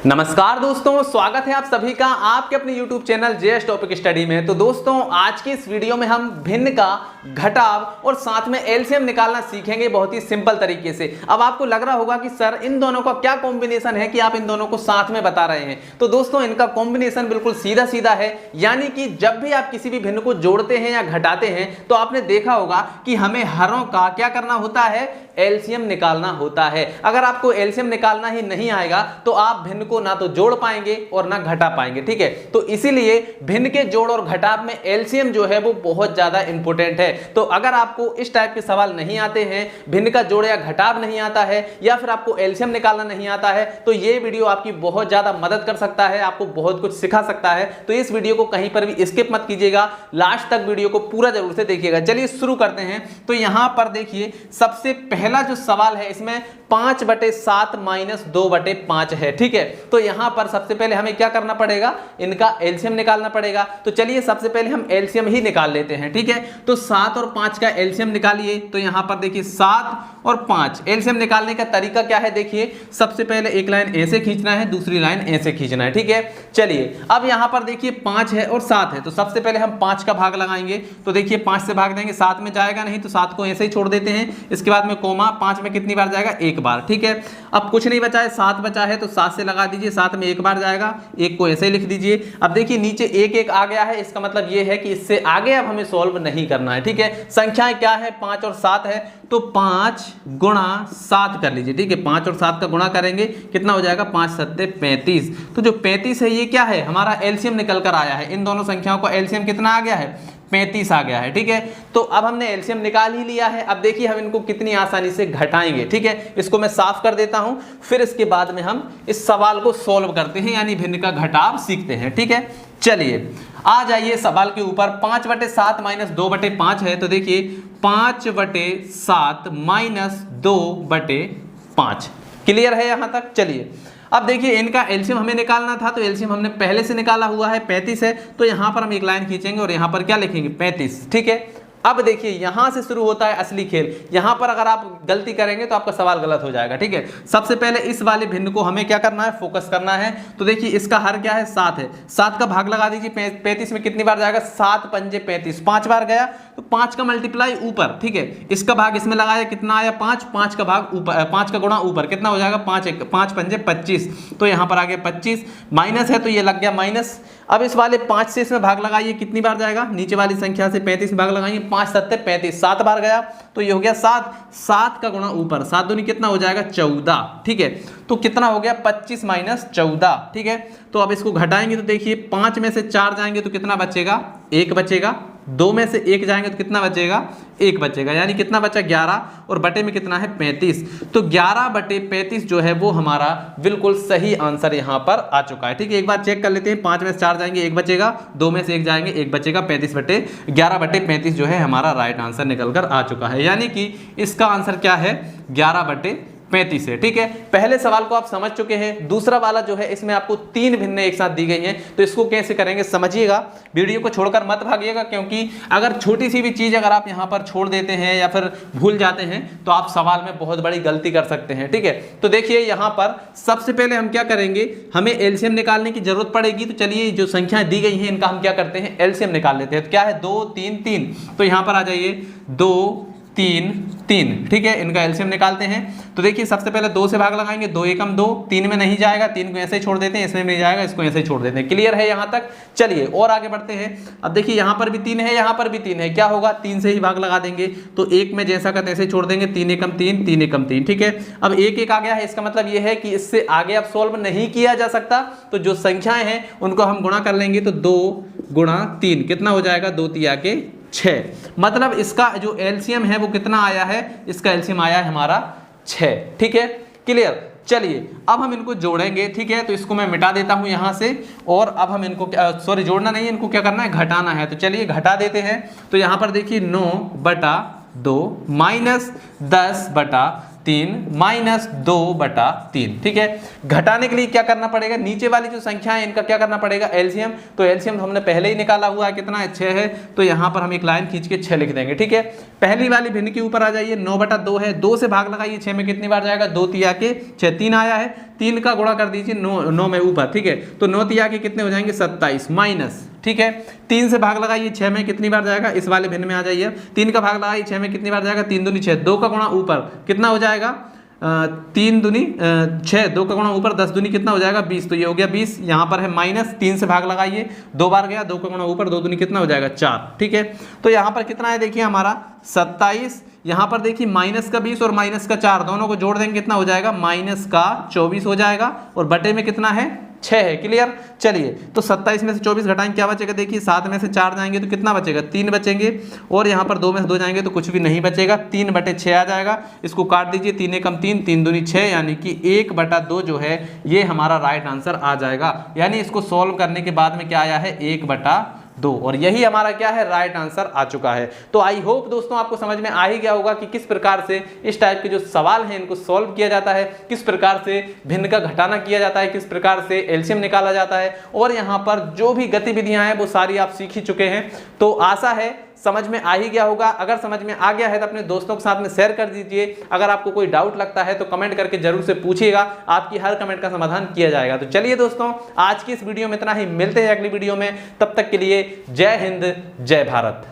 नमस्कार दोस्तों, स्वागत है आप सभी का आपके अपने YouTube channel JS topic study में। तो दोस्तों आज की इस वीडियो में हम भिन्न का घटाव और साथ में एलसीएम निकालना सीखेंगे बहुत ही सिंपल तरीके से। अब आपको लग रहा होगा कि सर इन दोनों का क्या कॉम्बिनेशन है कि आप इन दोनों को साथ में बता रहे हैं। तो दोस्तों इनका कॉम्बिनेशन बिल्कुल सीधा सीधा है, यानी कि जब भी आप किसी भी भिन्न को जोड़ते हैं या घटाते हैं तो आपने देखा होगा कि हमें हरों का क्या करना होता है, एलसीएम निकालना होता है। अगर आपको एलसीएम निकालना ही नहीं आएगा तो आप भिन्न को ना तो जोड़ पाएंगे और ना घटा पाएंगे, ठीक है। तो इसीलिए भिन्न के जोड़ और घटाव में एलसीएम जो है वो बहुत ज्यादा इंपॉर्टेंट है। तो अगर आपको इस टाइप के सवाल नहीं आते हैं, भिन्न का जोड़ या घटाव नहीं आता है या फिर आपको एलसीएम निकालना नहीं आता है, तो ये वीडियो आपकी बहुत ज्यादा मदद कर सकता है, आपको बहुत कुछ सिखा सकता है। तो इस वीडियो को कहीं पर भी स्किप मत कीजिएगा, लास्ट तक वीडियो को पूरा जरूर से देखिएगा। चलिए शुरू करते हैं। तो यहां पर देखिए सबसे पहला जो सवाल है इसमें 5/7 - 2/5 है, ठीक है। तो यहां पर सबसे पहले हमें क्या करना पड़ेगा, इनका एलसीएम निकालना पड़ेगा। तो चलिए सबसे पहले हम एलसीएम ही निकाल लेते हैं, ठीक है। तो 7 और 5 का एलसीएम निकालिए। तो यहां पर देखिए 7 और 5 एलसीएम निकालने का तरीका क्या है, देखिए सबसे पहले एक लाइन ऐसे खींचना है, दूसरी लाइन ऐसे खींचना है, ठीक है। चलिए अब यहां पर देखिए 5 है और 7 है, तो सबसे पहले हम 5 का भाग लगाएंगे। तो देखिए 5 से भाग देंगे, 7 में जाएगा नहीं तो 7 को ऐसे ही छोड़ देते हैं। इसके बाद में कोमा, 5 में कितनी बार जाएगा, एक बार, ठीक है। अब कुछ नहीं बचा है, 7 बचा है तो 7 से लगा दीजिए, 7 में एक बार जाएगा, एक को ऐसे ही लिख दीजिए। अब देखिए नीचे एक एक आ गया है, इसका मतलब ये है कि इससे आगे अब हमें सॉल्व नहीं करना है, ठीक है। संख्याएं क्या है, 5 और 7 है, तो 5 × 7 कर लीजिए, ठीक है। 5 और 7 का गुणा करेंगे, कितना हो जाएगा, 5 × 7 = 35। तो जो 35 है ये क्या है, हमारा एलसीएम निकल कर आया है। इन दोनों संख्याओं का एलसीएम कितना आ गया है, 35 आ गया है, ठीक है। तो अब हमने एलसीएम निकाल ही लिया है। अब देखिए हम इनको कितनी आसानी से घटाएंगे, ठीक है। इसको मैं साफ कर देता हूं, फिर इसके बाद में हम इस सवाल को सॉल्व करते हैं, यानी भिन्न का घटाव सीखते हैं, ठीक है। चलिए आ जाइए सवाल के ऊपर। 5/7 - 2/5 है, तो देखिए 5/7 - 2/5 क्लियर है यहां तक। चलिए अब देखिए इनका एलसीएम हमें निकालना था, तो एलसीएम हमने पहले से निकाला हुआ है, 35 है। तो यहां पर हम एक लाइन खींचेंगे और यहां पर क्या लिखेंगे, 35, ठीक है। अब देखिए यहां से शुरू होता है असली खेल। यहां पर अगर आप गलती करेंगे तो आपका सवाल गलत हो जाएगा, ठीक है। सबसे पहले इस वाले भिन्न को हमें क्या करना है, फोकस करना है। तो देखिए इसका हर क्या है, 7 है, 7 का भाग लगा दीजिए। 35 में कितनी बार जाएगा, 7 × 5 = 35, 5 बार गया। तो 5 का मल्टीप्लाई ऊपर, ठीक है। इसका भाग इसमें लगाया, कितना आया, 5, 5 का भाग ऊपर, 5 का गुणा ऊपर, कितना हो जाएगा, 5 × 5 = 25। तो यहां पर आ गया 25, माइनस है तो ये लग गया माइनस। अब इस वाले 5 से इसमें भाग लगाइए, कितनी बार जाएगा, नीचे वाली संख्या से 35 में भाग लगाइए, 5 × 7 = 35, 7 बार गया तो ये हो गया 7, 7 का गुणा ऊपर, 7 दूनी कितना हो जाएगा, 14, ठीक है। तो कितना हो गया, 25 - 14, ठीक है। तो अब इसको घटाएंगे तो देखिए 5 में से 4 जाएंगे तो कितना बचेगा, 1 बचेगा। 2 में से 1 जाएंगे तो कितना बचेगा, 1 बचेगा, यानी कितना बचा, 11, और बटे में कितना है, 35। तो 11/35 जो है वो हमारा बिल्कुल सही आंसर यहाँ पर आ चुका है, ठीक है। एक बार चेक कर लेते हैं, 5 में से 4 जाएंगे 1 बचेगा, 2 में से 1 जाएंगे 1 बचेगा, 11/35 जो है हमारा राइट आंसर निकल कर आ चुका है। यानी कि इसका आंसर क्या है, 11/35 है, ठीक है। पहले सवाल को आप समझ चुके हैं। दूसरा वाला जो है इसमें आपको 3 भिन्न एक साथ दी गई हैं, तो इसको कैसे करेंगे समझिएगा, वीडियो को छोड़कर मत भागिएगा, क्योंकि अगर छोटी सी भी चीज अगर आप यहां पर छोड़ देते हैं या फिर भूल जाते हैं तो आप सवाल में बहुत बड़ी गलती कर सकते हैं, ठीक है। तो देखिए यहां पर सबसे पहले हम क्या करेंगे, हमें एलसीएम निकालने की जरूरत पड़ेगी। तो चलिए जो संख्याएं दी गई हैं इनका हम क्या करते हैं, एलसीएम निकाल लेते हैं। तो क्या है, 2 3 3, तो यहां पर आ जाइए 2 3 3, ठीक है। इनका एलसीएम निकालते हैं। तो देखिए सबसे पहले 2 से भाग लगाएंगे, 2 × 2, 3 में नहीं जाएगा, 3 को ऐसे ही छोड़ देते हैं, इसमें नहीं जाएगा, इसको ऐसे ही छोड़ देते हैं। क्लियर है यहां तक। चलिए और आगे बढ़ते हैं। अब देखिए यहां पर भी 3 है, यहां पर भी 3 है, क्या होगा, 3 से ही भाग लगा देंगे। तो 1 में जैसा का तैसे छोड़ देंगे, 3 × 3 3 × 3, ठीक है। अब 1 1 आ गया है, इसका मतलब यह है कि इससे आगे अब सॉल्व नहीं किया जा सकता। तो जो संख्याएं हैं उनको हम गुणा कर लेंगे, तो 2 × 3 कितना हो जाएगा, 2 3 = 6। मतलब इसका जो एलसीएम है वो कितना आया है, इसका एलसीएम आया है हमारा 6, ठीक है। क्लियर। चलिए अब हम इनको जोड़ेंगे, ठीक है। तो इसको मैं मिटा देता हूं यहां से, और अब हम इनको सॉरी जोड़ना नहीं है, इनको क्या करना है, घटाना है। तो चलिए घटा देते हैं। तो यहां पर देखिए 9/2 - 10/3 -2/3, ठीक है। घटाने के लिए क्या करना पड़ेगा, नीचे वाली जो संख्या है इनका क्या करना पड़ेगा, एलसीएम। तो एलसीएम हमने पहले ही निकाला हुआ है, कितना है, 6 है। तो यहां पर हम एक लाइन खींच के 6 लिख देंगे, ठीक है। पहली वाली भिन्न के ऊपर आ जाइए, 9/2 है, 2 से भाग लगाइए, 6 में कितनी बार जाएगा, 2 × 3 = 6, 3 आया है। 3 का गुणा कर दीजिए 9 में ऊपर, ठीक है। तो 9 तिया के कितने हो जाएंगे 27 माइनस, ठीक है। 3 से भाग लगाइए 6 में कितनी बार जाएगा, इस वाले भिन्न में आ जाइए। 3 का भाग लगाइए 6 में कितनी बार जाएगा, 3 दूनी 6, 2 का गुणा ऊपर कितना हो जाएगा 3 दूनी 6, 2 का गुणा ऊपर 10 दूनी कितना हो जाएगा 20, तो ये हो गया 20। यहाँ पर है माइनस, 3 से भाग लगाइए 2 बार गया, 2 का गुणा ऊपर 2 दूनी कितना हो जाएगा 4, ठीक है। तो यहाँ पर कितना है देखिए हमारा 27, यहाँ पर देखिए माइनस का 20 और माइनस का 4 दोनों को जोड़ देंगे कितना हो जाएगा माइनस का 24 हो जाएगा, और बटे में कितना है 6 है। क्लियर। चलिए तो 27 में से 24 घटाएंगे क्या बचेगा, देखिए 7 में से 4 जाएंगे तो कितना बचेगा 3 बचेंगे, और यहाँ पर 2 में से 2 जाएंगे तो कुछ भी नहीं बचेगा, 3/6 आ जाएगा। इसको काट दीजिए, 3 कम 3, 3 दूनी 6, यानी कि 1/2 जो है ये हमारा राइट आंसर आ जाएगा। यानी इसको सॉल्व करने के बाद में क्या आया है 1/2, और यही हमारा क्या है राइट आंसर आ चुका है। तो आई होप दोस्तों आपको समझ में आ ही गया होगा कि किस प्रकार से इस टाइप के जो सवाल हैं इनको सॉल्व किया जाता है, किस प्रकार से भिन्न का घटाना किया जाता है, किस प्रकार से एलसीएम निकाला जाता है, और यहाँ पर जो भी गतिविधियां हैं वो सारी आप सीख ही चुके हैं। तो आशा है समझ में आ ही गया होगा। अगर समझ में आ गया है तो अपने दोस्तों के साथ में शेयर कर दीजिए। अगर आपको कोई डाउट लगता है तो कमेंट करके जरूर से पूछिएगा, आपकी हर कमेंट का समाधान किया जाएगा। तो चलिए दोस्तों आज की इस वीडियो में इतना ही, मिलते हैं अगली वीडियो में, तब तक के लिए जय हिंद जय भारत।